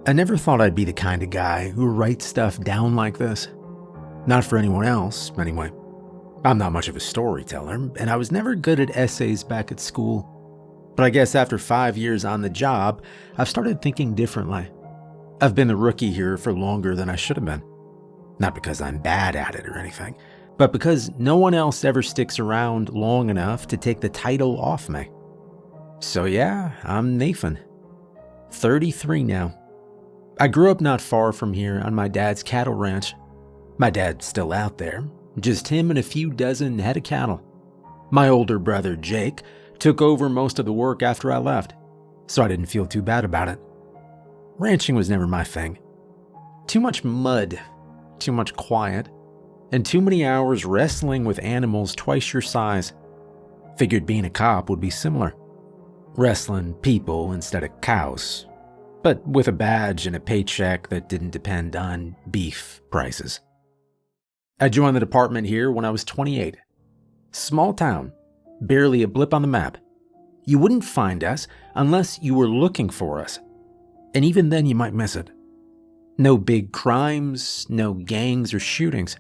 I never thought I'd be the kind of guy who writes stuff down like this. Not for anyone else, anyway. I'm not much of a storyteller, and I was never good at essays back at school. But I guess after 5 years on the job, I've started thinking differently. I've been the rookie here for longer than I should have been. Not because I'm bad at it or anything, but because no one else ever sticks around long enough to take the title off me. So yeah, I'm Nathan. 33 now. I grew up not far from here on my dad's cattle ranch. My dad's still out there, just him and a few dozen head of cattle. My older brother, Jake, took over most of the work after I left, so I didn't feel too bad about it. Ranching was never my thing. Too much mud, too much quiet, and too many hours wrestling with animals twice your size. Figured being a cop would be similar. Wrestling people instead of cows, but with a badge and a paycheck that didn't depend on beef prices. I joined the department here when I was 28. Small town, barely a blip on the map. You wouldn't find us unless you were looking for us, and even then you might miss it. No big crimes, no gangs or shootings.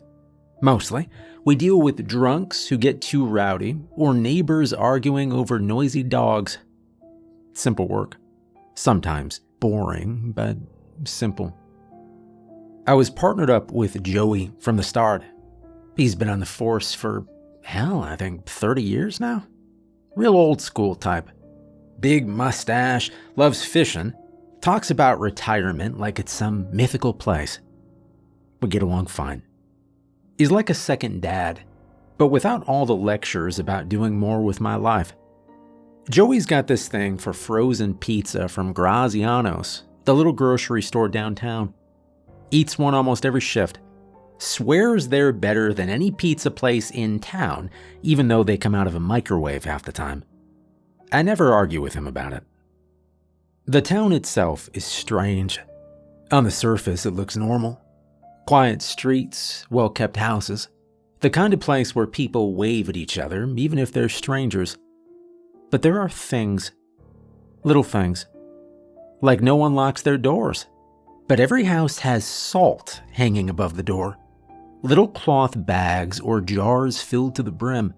Mostly, we deal with drunks who get too rowdy or neighbors arguing over noisy dogs. Simple work. Sometimes boring, but simple. I was partnered up with Joey from the start. He's been on the force for, I think 30 years now. Real old school type. Big mustache, loves fishing, talks about retirement like it's some mythical place. We get along fine. He's like a second dad, but without all the lectures about doing more with my life. Joey's got this thing for frozen pizza from Graziano's, the little grocery store downtown. Eats one almost every shift. Swears they're better than any pizza place in town, even though they come out of a microwave half the time. I never argue with him about it. The town itself is strange. On the surface, it looks normal. Quiet streets, well-kept houses. The kind of place where people wave at each other, even if they're strangers. But there are things. Little things. Like no one locks their doors. But every house has salt hanging above the door. Little cloth bags or jars filled to the brim.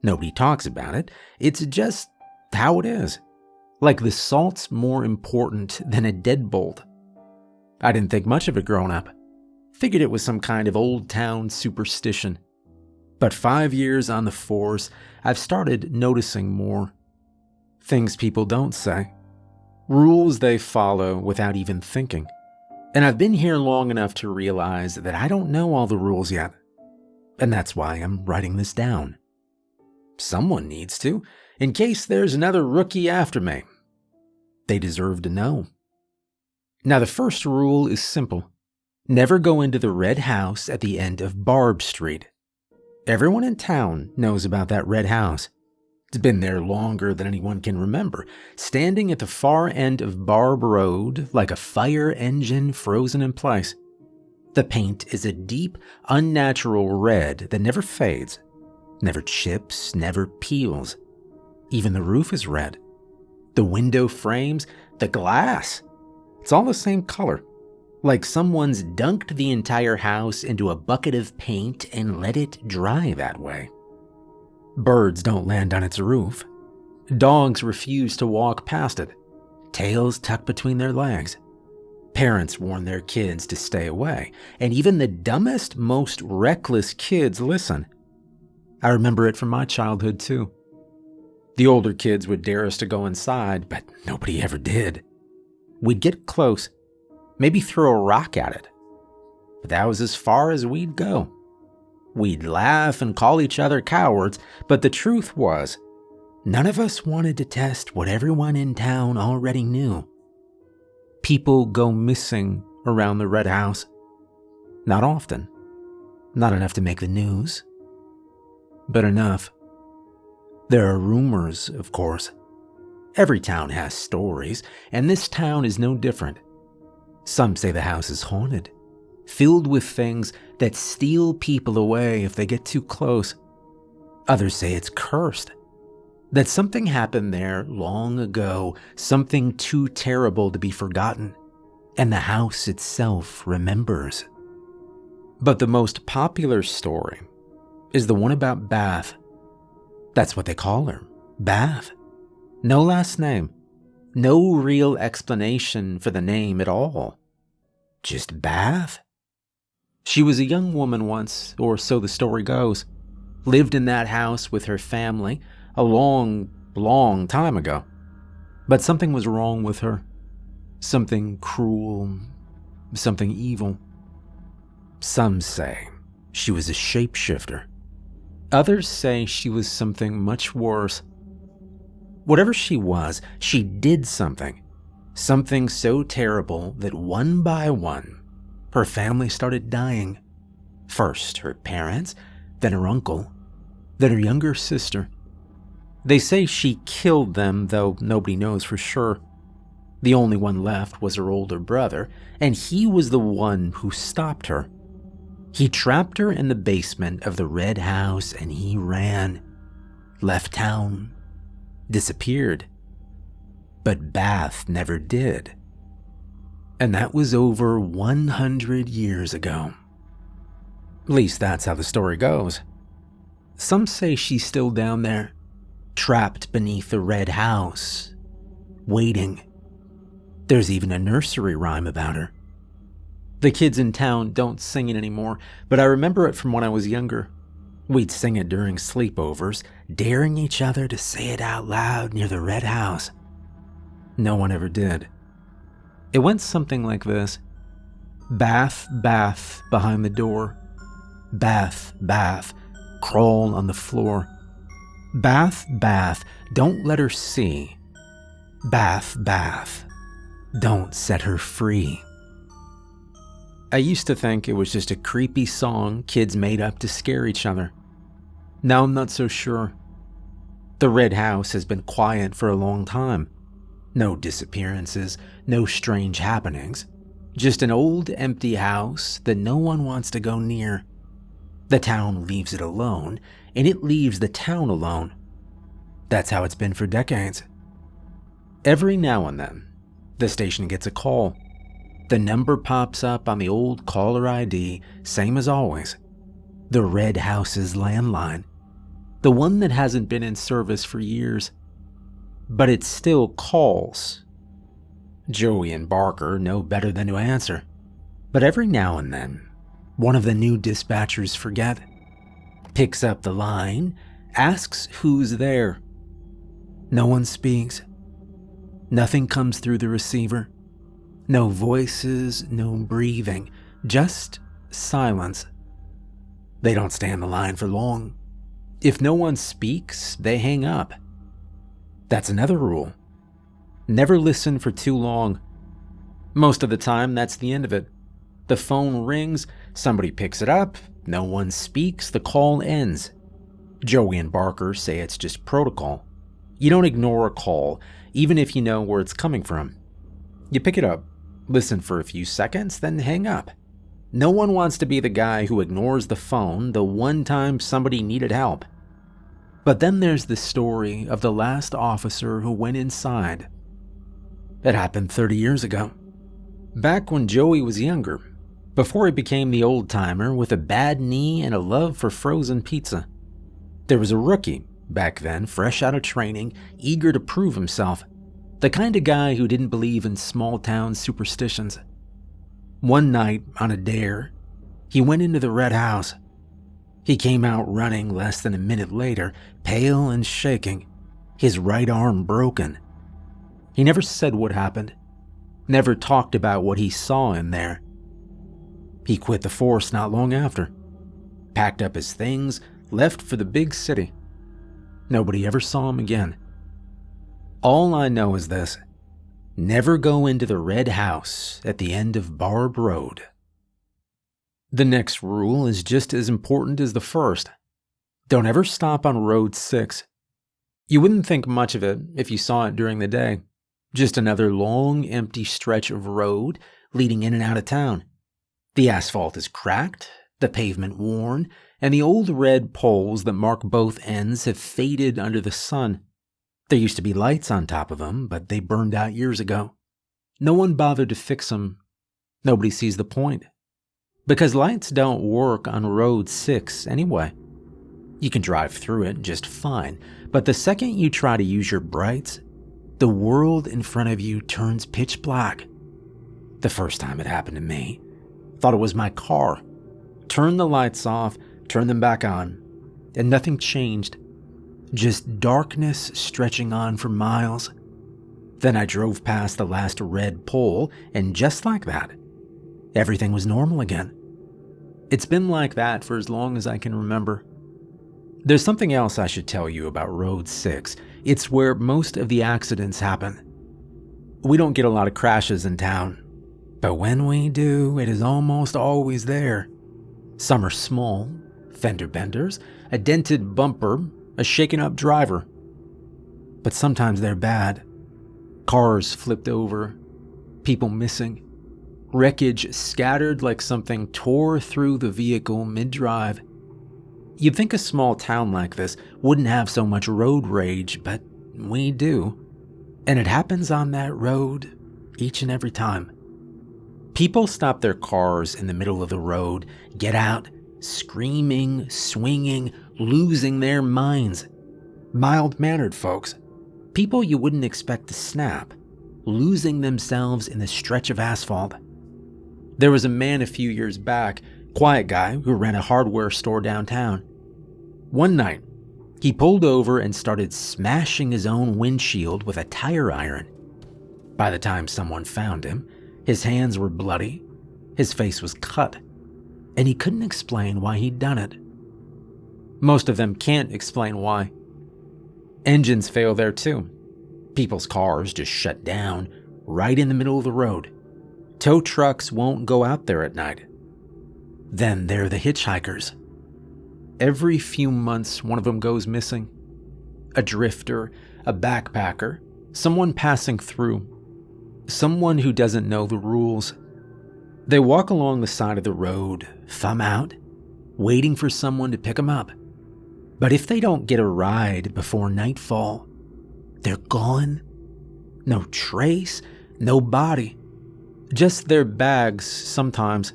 Nobody talks about it. It's just how it is. Like the salt's more important than a deadbolt. I didn't think much of it growing up. Figured it was some kind of old town superstition. But 5 years on the force, I've started noticing more. Things people don't say. Rules they follow without even thinking. And I've been here long enough to realize that I don't know all the rules yet. And that's why I'm writing this down. Someone needs to, in case there's another rookie after me. They deserve to know. Now the first rule is simple. Never go into the red house at the end of Barb Street. Everyone in town knows about that red house. It's been there longer than anyone can remember, standing at the far end of Barb Road like a fire engine frozen in place. The paint is a deep, unnatural red that never fades, never chips, never peels. Even the roof is red. The window frames, the glass. It's all the same color. Like someone's dunked the entire house into a bucket of paint and let it dry that way. Birds don't land on its roof. Dogs refuse to walk past it, tails tucked between their legs. Parents warn their kids to stay away, and even the dumbest, most reckless kids listen. I remember it from my childhood too. The older kids would dare us to go inside, but nobody ever did. We'd get close, maybe throw a rock at it, but that was as far as we'd go. We'd laugh and call each other cowards, but the truth was, none of us wanted to test what everyone in town already knew. People go missing around the red house. Not often. Not enough to make the news. But enough. There are rumors, of course. Every town has stories, and this town is no different. Some say the house is haunted, filled with things that steal people away if they get too close. Others say it's cursed, that something happened there long ago, something too terrible to be forgotten, and the house itself remembers. But the most popular story is the one about Barth. That's what they call her, Barth. No last name. No real explanation for the name at all. Just Barth. She was a young woman once, or so the story goes. Lived in that house with her family a long, long time ago. But something was wrong with her. Something cruel, something evil. Some say she was a shapeshifter. Others say she was something much worse. Whatever she was, she did something. Something so terrible that one by one, her family started dying. First her parents, then her uncle, then her younger sister. They say she killed them, though nobody knows for sure. The only one left was her older brother, and he was the one who stopped her. He trapped her in the basement of the red house and he ran, left town, disappeared. But Barth never did. And that was over 100 years ago. At least that's how the story goes. Some say she's still down there, trapped beneath the red house, waiting. There's even a nursery rhyme about her. The kids in town don't sing it anymore, but I remember it from when I was younger. We'd sing it during sleepovers, daring each other to say it out loud near the red house. No one ever did. It went something like this. Barth, Barth, behind the door. Barth, Barth, crawl on the floor. Barth, Barth, don't let her see. Barth, Barth, don't set her free. I used to think it was just a creepy song kids made up to scare each other. Now I'm not so sure. The red house has been quiet for a long time. No disappearances, no strange happenings. Just an old empty house that no one wants to go near. The town leaves it alone, and it leaves the town alone. That's how it's been for decades. Every now and then, the station gets a call. The number pops up on the old caller ID, same as always. The red house's landline. The one that hasn't been in service for years. But it still calls. Joey and Barker know better than to answer. But every now and then, one of the new dispatchers forget. Picks up the line, asks who's there. No one speaks. Nothing comes through the receiver. No voices, no breathing, just silence. They don't stay on the line for long. If no one speaks, they hang up. That's another rule. Never listen for too long. Most of the time, that's the end of it. The phone rings, somebody picks it up, no one speaks, the call ends. Joey and Barker say it's just protocol. You don't ignore a call, even if you know where it's coming from. You pick it up, listen for a few seconds, then hang up. No one wants to be the guy who ignores the phone the one time somebody needed help. But then there's the story of the last officer who went inside. It happened 30 years ago. Back when Joey was younger, before he became the old-timer with a bad knee and a love for frozen pizza. There was a rookie, back then, fresh out of training, eager to prove himself. The kind of guy who didn't believe in small-town superstitions. One night, on a dare, he went into the red house. He came out running less than a minute later, pale and shaking, his right arm broken. He never said what happened, never talked about what he saw in there. He quit the force not long after, packed up his things, left for the big city. Nobody ever saw him again. All I know is this: never go into the red house at the end of Barb Road. The next rule is just as important as the first. Don't ever stop on Road 6. You wouldn't think much of it if you saw it during the day. Just another long, empty stretch of road leading in and out of town. The asphalt is cracked, the pavement worn, and the old red poles that mark both ends have faded under the sun. There used to be lights on top of them, but they burned out years ago. No one bothered to fix them, Nobody sees the point. Because lights don't work on Road 6 anyway. You can drive through it just fine, but the second you try to use your brights, the world in front of you turns pitch black. The first time it happened to me, thought it was my car. Turned the lights off, turned them back on, and nothing changed. Just darkness stretching on for miles. Then I drove past the last red pole, and just like that, everything was normal again. It's been like that for as long as I can remember. There's something else I should tell you about Road 6. It's where most of the accidents happen. We don't get a lot of crashes in town, but when we do, it is almost always there. Some are small, fender benders, a dented bumper, a shaken up driver. But sometimes they're bad. Cars flipped over, people missing, wreckage scattered like something tore through the vehicle mid-drive. You'd think a small town like this wouldn't have so much road rage, but we do. And it happens on that road each and every time. People stop their cars in the middle of the road, get out, screaming, swinging, losing their minds. Mild-mannered folks. People you wouldn't expect to snap, losing themselves in the stretch of asphalt. There was a man a few years back, quiet guy who ran a hardware store downtown. One night, he pulled over and started smashing his own windshield with a tire iron. By the time someone found him, his hands were bloody, his face was cut, and he couldn't explain why he'd done it. Most of them can't explain why. Engines fail there too. People's cars just shut down right in the middle of the road. Tow trucks won't go out there at night. Then there are the hitchhikers. Every few months, one of them goes missing. A drifter, a backpacker, someone passing through, someone who doesn't know the rules. They walk along the side of the road, thumb out, waiting for someone to pick them up. But if they don't get a ride before nightfall, they're gone. No trace, no body. Just their bags sometimes.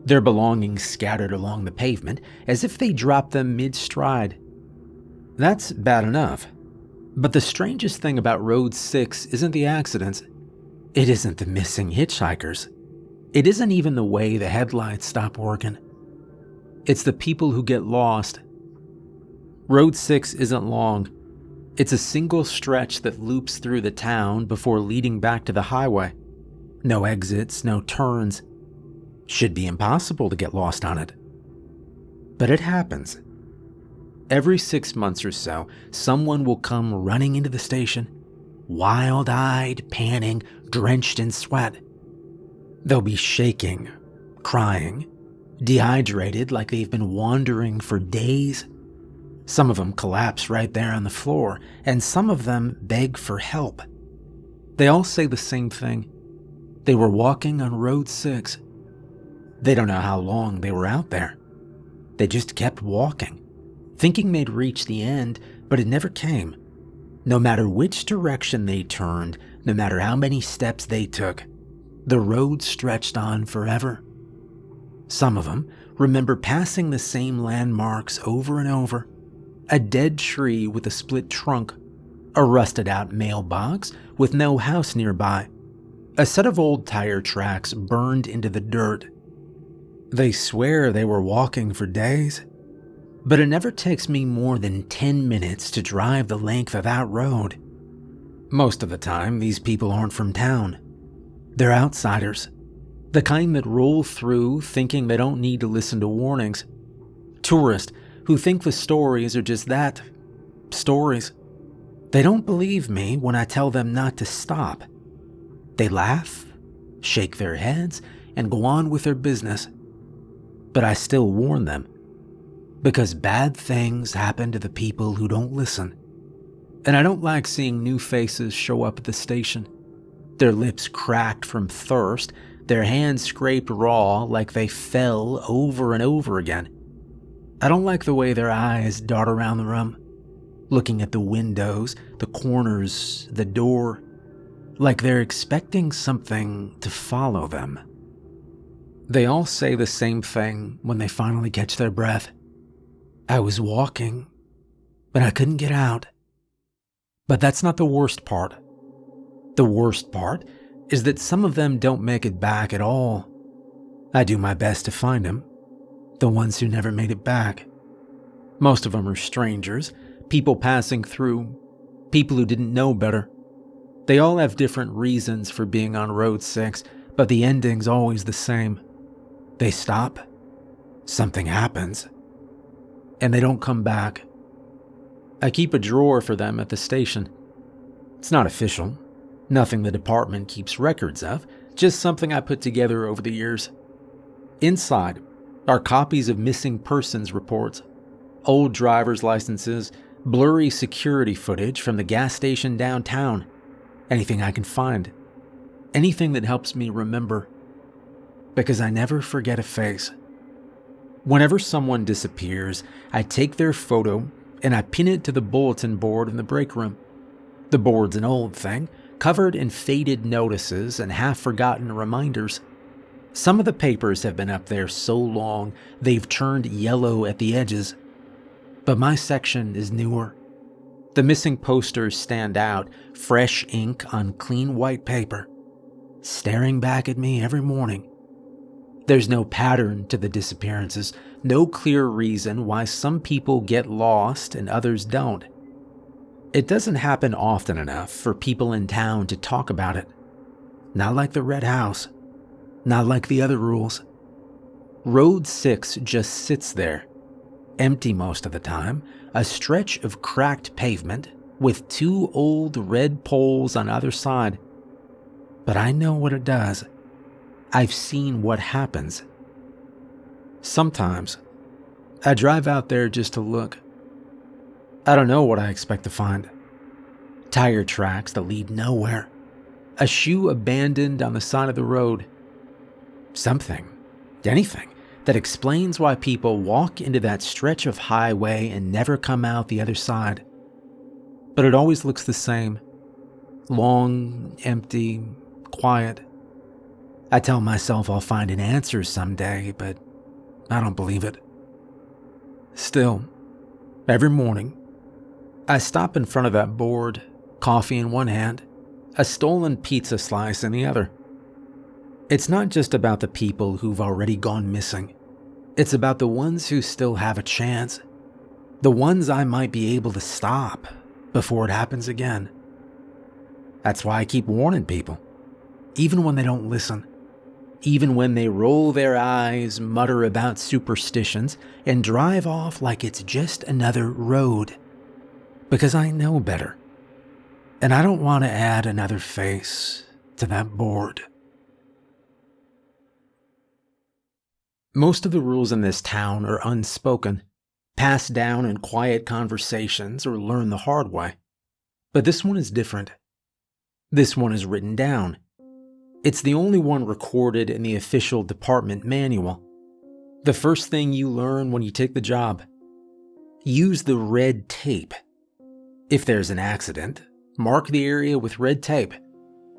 Their belongings scattered along the pavement as if they dropped them mid-stride. That's bad enough. But the strangest thing about Road 6 isn't the accidents. It isn't the missing hitchhikers. It isn't even the way the headlights stop working. It's the people who get lost. Road 6 isn't long. It's a single stretch that loops through the town before leading back to the highway. No exits, no turns. Should be impossible to get lost on it. But it happens. Every 6 months or so, someone will come running into the station, wild-eyed, panting, drenched in sweat. They'll be shaking, crying, dehydrated like they've been wandering for days. Some of them collapse right there on the floor, and some of them beg for help. They all say the same thing. They were walking on Road 6. They don't know how long they were out there. They just kept walking, thinking they'd reach the end, but it never came. No matter which direction they turned, no matter how many steps they took, the road stretched on forever. Some of them remember passing the same landmarks over and over. A dead tree with a split trunk, a rusted-out mailbox with no house nearby, a set of old tire tracks burned into the dirt. They swear they were walking for days, but it never takes me more than 10 minutes to drive the length of that road. Most of the time, these people aren't from town. They're outsiders, the kind that roll through thinking they don't need to listen to warnings. Tourists who think the stories are just that, stories. They don't believe me when I tell them not to stop. They laugh, shake their heads, and go on with their business. But I still warn them, because bad things happen to the people who don't listen. And I don't like seeing new faces show up at the station, their lips cracked from thirst, their hands scraped raw like they fell over and over again. I don't like the way their eyes dart around the room, looking at the windows, the corners, the door, like they're expecting something to follow them. They all say the same thing when they finally catch their breath. I was walking, but I couldn't get out. But that's not the worst part. The worst part is that some of them don't make it back at all. I do my best to find them, the ones who never made it back. Most of them are strangers, people passing through, people who didn't know better. They all have different reasons for being on Road 6, but the ending's always the same. They stop, something happens, and they don't come back. I keep a drawer for them at the station. It's not official, nothing the department keeps records of, just something I put together over the years. Inside are copies of missing persons reports, old driver's licenses, blurry security footage from the gas station downtown, anything I can find, anything that helps me remember, because I never forget a face. Whenever someone disappears, I take their photo and I pin it to the bulletin board in the break room. The board's an old thing, covered in faded notices and half-forgotten reminders. Some of the papers have been up there so long they've turned yellow at the edges. But my section is newer. The missing posters stand out, fresh ink on clean white paper, staring back at me every morning. There's no pattern to the disappearances, no clear reason why some people get lost and others don't. It doesn't happen often enough for people in town to talk about it. Not like the Red House. Not like the other rules. Road 6 just sits there, empty most of the time, a stretch of cracked pavement with 2 old red poles on either side. But I know what it does. I've seen what happens. Sometimes, I drive out there just to look. I don't know what I expect to find. Tire tracks that lead nowhere. A shoe abandoned on the side of the road. Something, anything, that explains why people walk into that stretch of highway and never come out the other side. But it always looks the same. Long, empty, quiet. I tell myself I'll find an answer someday, but I don't believe it. Still, every morning, I stop in front of that board, coffee in one hand, a stolen pizza slice in the other. It's not just about the people who've already gone missing. It's about the ones who still have a chance. The ones I might be able to stop before it happens again. That's why I keep warning people, even when they don't listen. Even when they roll their eyes, mutter about superstitions, and drive off like it's just another road. Because I know better. And I don't want to add another face to that board. Most of the rules in this town are unspoken, passed down in quiet conversations or learned the hard way. But this one is different. This one is written down. It's the only one recorded in the official department manual. The first thing you learn when you take the job. Use the red tape. If there's an accident, mark the area with red tape.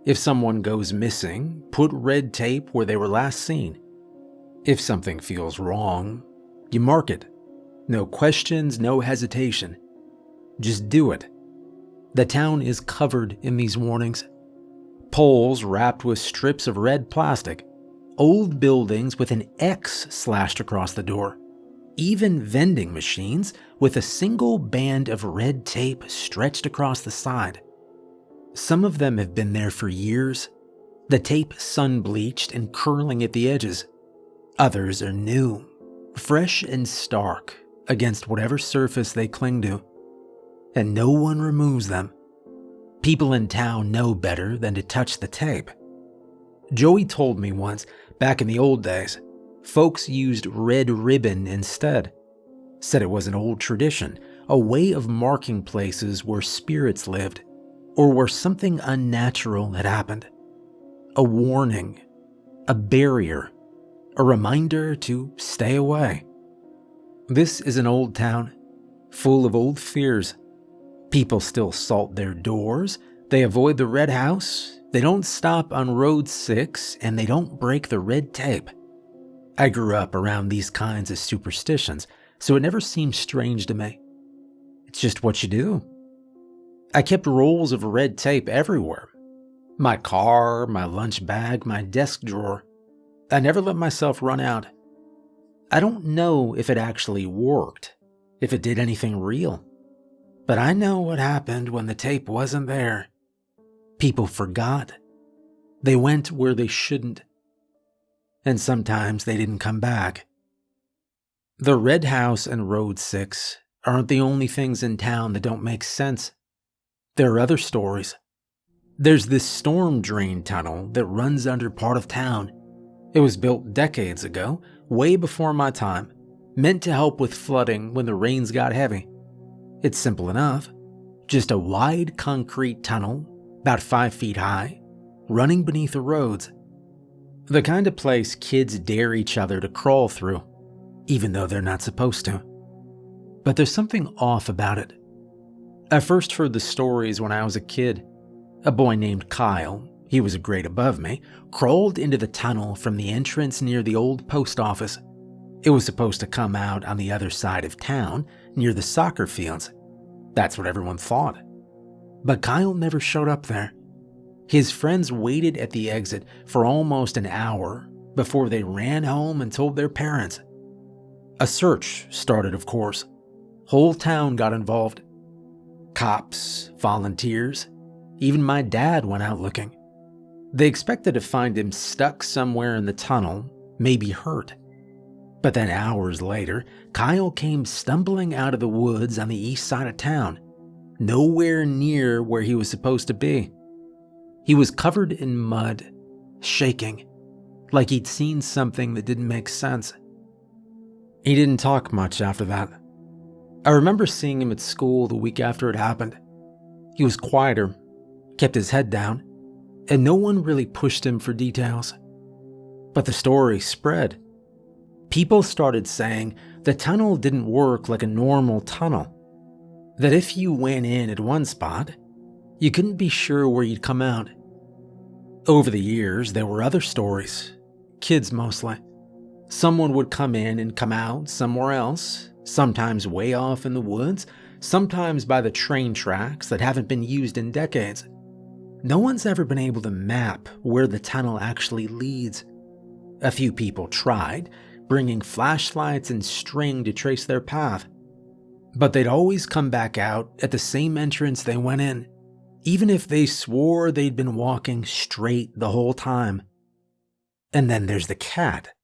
If someone goes missing, put red tape where they were last seen. If something feels wrong, you mark it. No questions, no hesitation. Just do it. The town is covered in these warnings. Poles wrapped with strips of red plastic. Old buildings with an X slashed across the door. Even vending machines with a single band of red tape stretched across the side. Some of them have been there for years. The tape sun-bleached and curling at the edges. Others are new, fresh and stark against whatever surface they cling to. And no one removes them. People in town know better than to touch the tape. Joey told me once, back in the old days, folks used red ribbon instead. Said it was an old tradition, a way of marking places where spirits lived, or where something unnatural had happened. A warning, a barrier, a reminder to stay away. This is an old town, full of old fears. People still salt their doors, they avoid the Red House, they don't stop on Road 6, and they don't break the red tape. I grew up around these kinds of superstitions, so it never seemed strange to me. It's just what you do. I kept rolls of red tape everywhere. My car, my lunch bag, my desk drawer. I never let myself run out. I don't know if it actually worked, if it did anything real. But I know what happened when the tape wasn't there. People forgot. They went where they shouldn't. And sometimes they didn't come back. The Red House and Road 6 aren't the only things in town that don't make sense. There are other stories. There's this storm drain tunnel that runs under part of town. It was built decades ago, way before my time, meant to help with flooding when the rains got heavy. It's simple enough. Just a wide concrete tunnel, about 5 feet high, running beneath the roads. The kind of place kids dare each other to crawl through, even though they're not supposed to. But there's something off about it. I first heard the stories when I was a kid. A boy named Kyle, he was a grade above me, crawled into the tunnel from the entrance near the old post office. It was supposed to come out on the other side of town, near the soccer fields. That's what everyone thought. But Kyle never showed up there. His friends waited at the exit for almost an hour before they ran home and told their parents. A search started, of course. Whole town got involved. Cops, volunteers, even my dad went out looking. They expected to find him stuck somewhere in the tunnel, maybe hurt. But then hours later, Kyle came stumbling out of the woods on the east side of town, nowhere near where he was supposed to be. He was covered in mud, shaking, like he'd seen something that didn't make sense. He didn't talk much after that. I remember seeing him at school the week after it happened. He was quieter, kept his head down, and no one really pushed him for details. But the story spread. People started saying the tunnel didn't work like a normal tunnel. That if you went in at one spot, you couldn't be sure where you'd come out. Over the years, there were other stories, kids mostly. Someone would come in and come out somewhere else, sometimes way off in the woods, sometimes by the train tracks that haven't been used in decades. No one's ever been able to map where the tunnel actually leads. A few people tried, bringing flashlights and string to trace their path. But they'd always come back out at the same entrance they went in, even if they swore they'd been walking straight the whole time. And then there's the cat.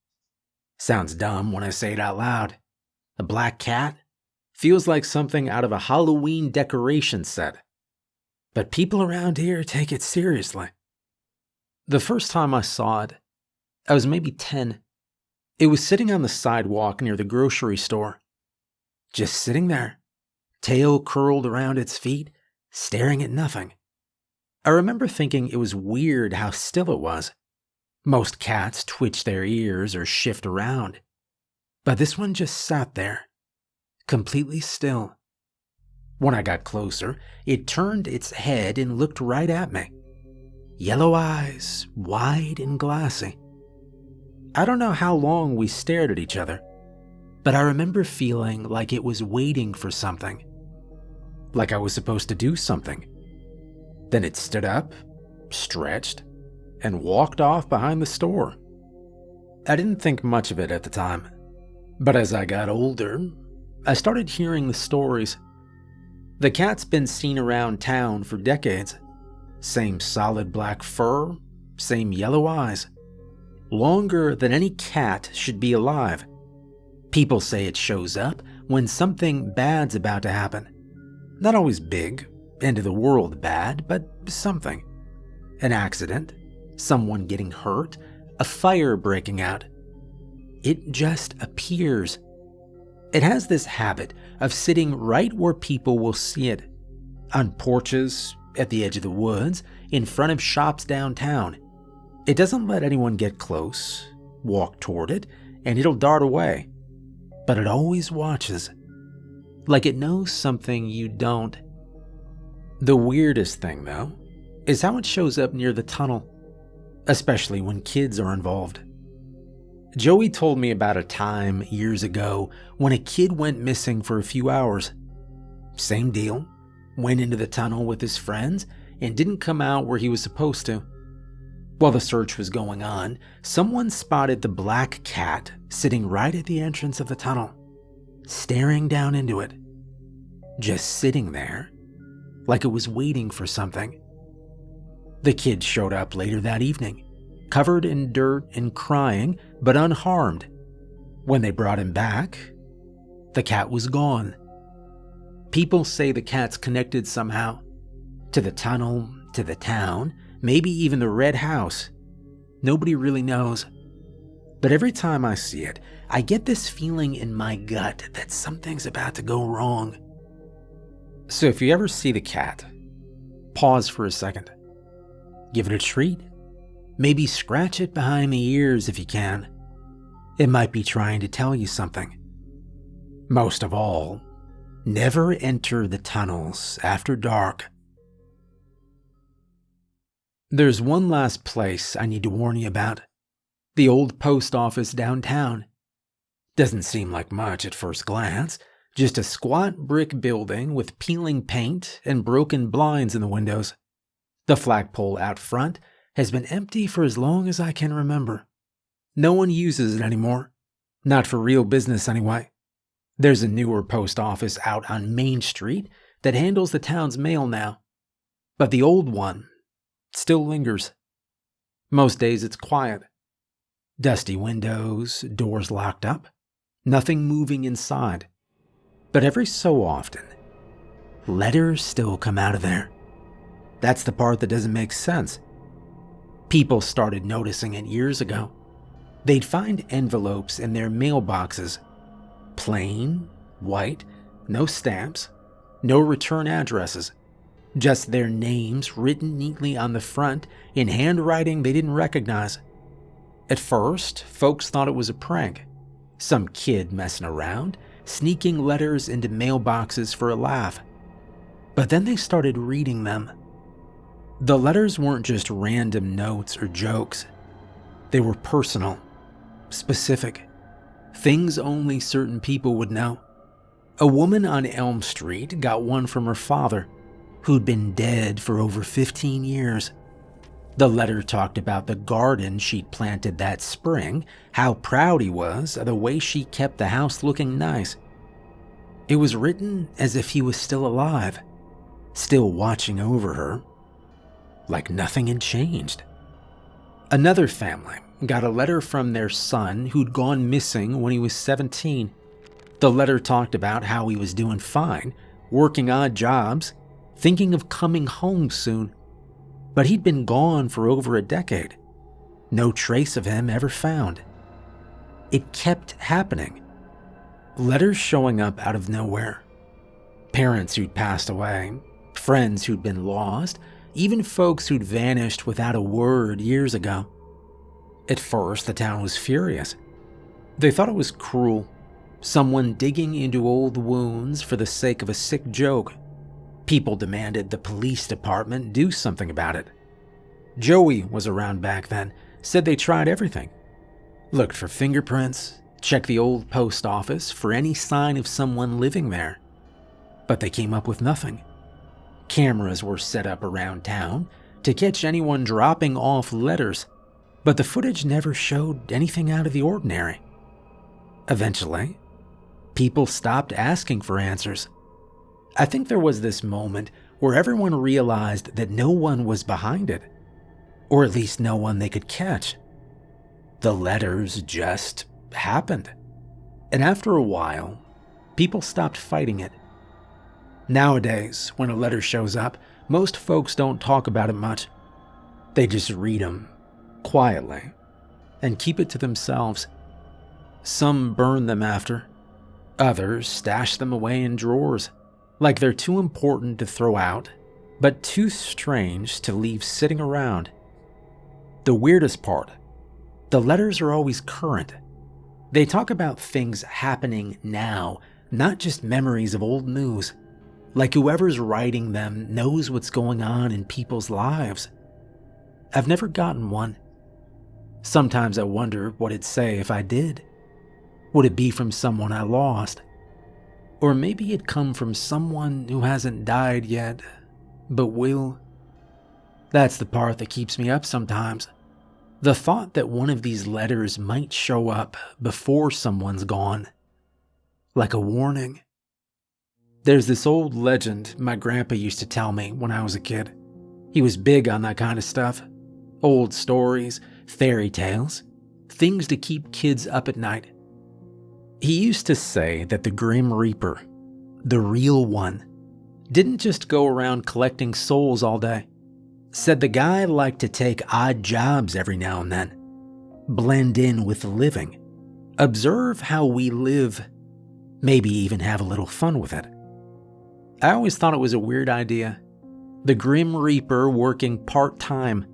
Sounds dumb when I say it out loud. A black cat? Feels like something out of a Halloween decoration set. But people around here take it seriously. The first time I saw it, I was maybe 10. It was sitting on the sidewalk near the grocery store. Just sitting there, tail curled around its feet, staring at nothing. I remember thinking it was weird how still it was. Most cats twitch their ears or shift around. But this one just sat there, completely still. When I got closer, it turned its head and looked right at me. Yellow eyes, wide and glassy. I don't know how long we stared at each other, but I remember feeling like it was waiting for something. Like I was supposed to do something. Then it stood up, stretched, and walked off behind the store. I didn't think much of it at the time, but as I got older, I started hearing the stories. The cat's been seen around town for decades. Same solid black fur, same yellow eyes. Longer than any cat should be alive. People say it shows up when something bad's about to happen. Not always big, end of the world bad, but something. An accident, someone getting hurt, a fire breaking out. It just appears. It has this habit of sitting right where people will see it. On porches, at the edge of the woods, in front of shops downtown. It doesn't let anyone get close, walk toward it, and it'll dart away. But it always watches. Like it knows something you don't. The weirdest thing, though, is how it shows up near the tunnel, especially when kids are involved. Joey told me about a time years ago when a kid went missing for a few hours. Same deal. Went into the tunnel with his friends and didn't come out where he was supposed to. While the search was going on, someone spotted the black cat sitting right at the entrance of the tunnel, staring down into it. Just sitting there, like it was waiting for something. The kid showed up later that evening, covered in dirt and crying, but unharmed. When they brought him back, the cat was gone. People say the cat's connected somehow. To the tunnel, to the town, maybe even the red house. Nobody really knows. But every time I see it, I get this feeling in my gut that something's about to go wrong. So if you ever see the cat, pause for a second. Give it a treat. Maybe scratch it behind the ears if you can. It might be trying to tell you something. Most of all, never enter the tunnels after dark. There's one last place I need to warn you about. The old post office downtown. Doesn't seem like much at first glance. Just a squat brick building with peeling paint and broken blinds in the windows. The flagpole out front has been empty for as long as I can remember. No one uses it anymore. Not for real business anyway. There's a newer post office out on Main Street that handles the town's mail now. But the old one still lingers. Most days it's quiet. Dusty windows, doors locked up, nothing moving inside. But every so often, letters still come out of there. That's the part that doesn't make sense. People started noticing it years ago. They'd find envelopes in their mailboxes. Plain, white, no stamps, no return addresses. Just their names written neatly on the front in handwriting they didn't recognize. At first, folks thought it was a prank. Some kid messing around, sneaking letters into mailboxes for a laugh. But then they started reading them. The letters weren't just random notes or jokes. They were personal, specific, things only certain people would know. A woman on Elm Street got one from her father, who'd been dead for over 15 years. The letter talked about the garden she'd planted that spring, how proud he was of the way she kept the house looking nice. It was written as if he was still alive, still watching over her, like nothing had changed. Another family got a letter from their son who'd gone missing when he was 17. The letter talked about how he was doing fine, working odd jobs, thinking of coming home soon. But he'd been gone for over a decade. No trace of him ever found. It kept happening. Letters showing up out of nowhere. Parents who'd passed away, friends who'd been lost, even folks who'd vanished without a word years ago. At first, the town was furious. They thought it was cruel, someone digging into old wounds for the sake of a sick joke. People demanded the police department do something about it. Joey was around back then, said they tried everything. Looked for fingerprints, checked the old post office for any sign of someone living there. But they came up with nothing. Cameras were set up around town to catch anyone dropping off letters, but the footage never showed anything out of the ordinary. Eventually, people stopped asking for answers. I think there was this moment where everyone realized that no one was behind it, or at least no one they could catch. The letters just happened. And after a while, people stopped fighting it. Nowadays, when a letter shows up, most folks don't talk about it much. They just read them quietly and keep it to themselves. Some burn them after. Others stash them away in drawers, like they're too important to throw out, but too strange to leave sitting around. The weirdest part, the letters are always current. They talk about things happening now, not just memories of old news. Like whoever's writing them knows what's going on in people's lives. I've never gotten one. Sometimes I wonder what it'd say if I did. Would it be from someone I lost? Or maybe it'd come from someone who hasn't died yet, but will. That's the part that keeps me up sometimes. The thought that one of these letters might show up before someone's gone. Like a warning. There's this old legend my grandpa used to tell me when I was a kid. He was big on that kind of stuff. Old stories, fairy tales, things to keep kids up at night. He used to say that the Grim Reaper, the real one, didn't just go around collecting souls all day. Said the guy liked to take odd jobs every now and then, blend in with the living, observe how we live, maybe even have a little fun with it. I always thought it was a weird idea. The Grim Reaper working part-time,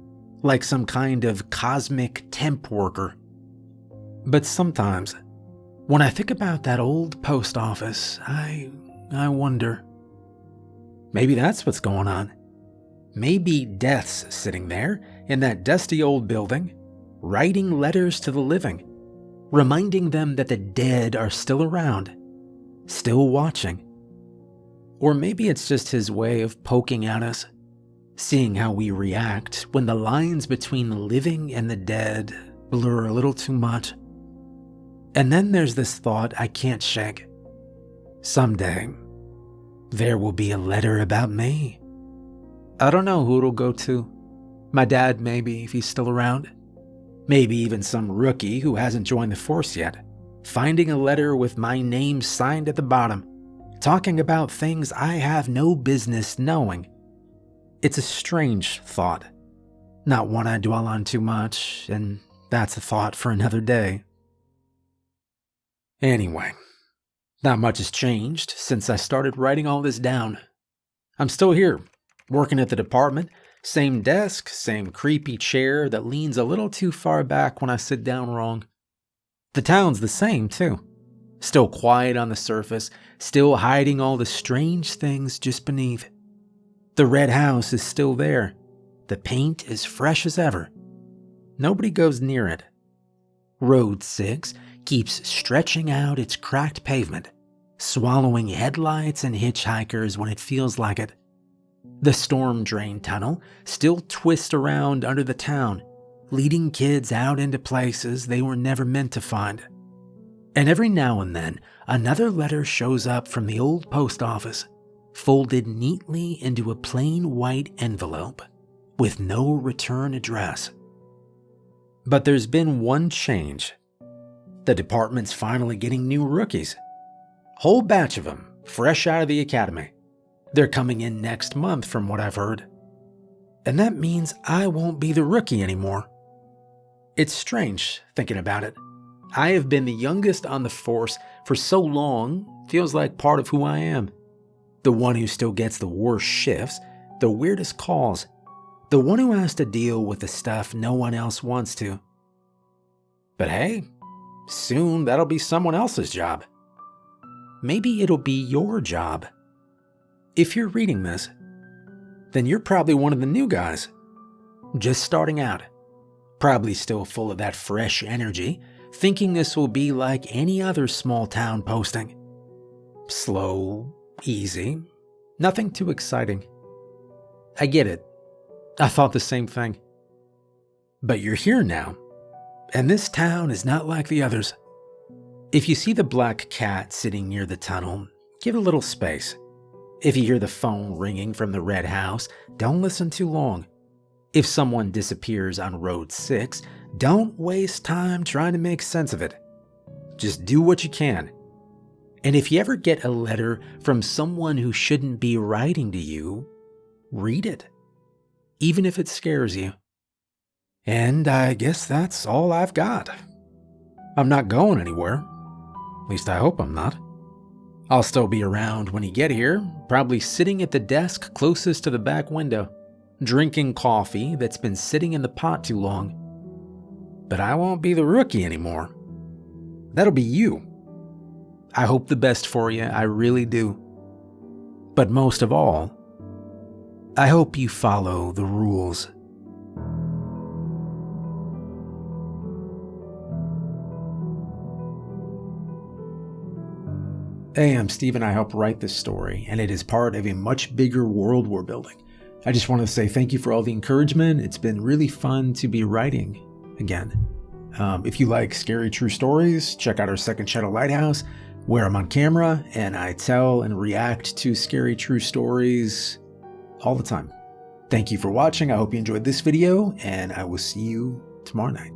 like some kind of cosmic temp worker. But sometimes, when I think about that old post office, I wonder. Maybe that's what's going on. Maybe Death's sitting there in that dusty old building, writing letters to the living, reminding them that the dead are still around, still watching. Or maybe it's just his way of poking at us, seeing how we react when the lines between the living and the dead blur a little too much. And then there's this thought I can't shake. Someday, there will be a letter about me. I don't know who it'll go to. My dad, maybe, if he's still around. Maybe even some rookie who hasn't joined the force yet, finding a letter with my name signed at the bottom, talking about things I have no business knowing. It's a strange thought, not one I dwell on too much, and that's a thought for another day. Anyway, not much has changed since I started writing all this down. I'm still here, working at the department, same desk, same creepy chair that leans a little too far back when I sit down wrong. The town's the same, too. Still quiet on the surface, still hiding all the strange things just beneath. The red house is still there. The paint is fresh as ever. Nobody goes near it. Road 6 keeps stretching out its cracked pavement, swallowing headlights and hitchhikers when it feels like it. The storm drain tunnel still twists around under the town, leading kids out into places they were never meant to find. And every now and then, another letter shows up from the old post office, folded neatly into a plain white envelope with no return address. But there's been one change. The department's finally getting new rookies. Whole batch of them, fresh out of the academy. They're coming in next month from what I've heard. And that means I won't be the rookie anymore. It's strange thinking about it. I have been the youngest on the force for so long, feels like part of who I am. The one who still gets the worst shifts, the weirdest calls, the one who has to deal with the stuff no one else wants to. But hey, soon that'll be someone else's job. Maybe it'll be your job. If you're reading this, then you're probably one of the new guys. Just starting out. Probably still full of that fresh energy, thinking this will be like any other small town posting. Slow, easy, nothing too exciting. I get it. I thought the same thing. But you're here now, and this town is not like the others. If you see the black cat sitting near the tunnel, give it a little space. If you hear the phone ringing from the red house, don't listen too long. If someone disappears on Road 6, don't waste time trying to make sense of it. Just do what you can. And if you ever get a letter from someone who shouldn't be writing to you, read it, even if it scares you. And I guess that's all I've got. I'm not going anywhere. At least I hope I'm not. I'll still be around when you get here, probably sitting at the desk closest to the back window, drinking coffee that's been sitting in the pot too long. But I won't be the rookie anymore. That'll be you. I hope the best for you, I really do. But most of all, I hope you follow the rules. Hey, I'm Steve and I helped write this story, and it is part of a much bigger world we're building. I just want to say thank you for all the encouragement. It's been really fun to be writing again. If you like scary true stories, check out our second channel, Lighthouse, where I'm on camera and I tell and react to scary true stories all the time. Thank you for watching. I hope you enjoyed this video, and I will see you tomorrow night.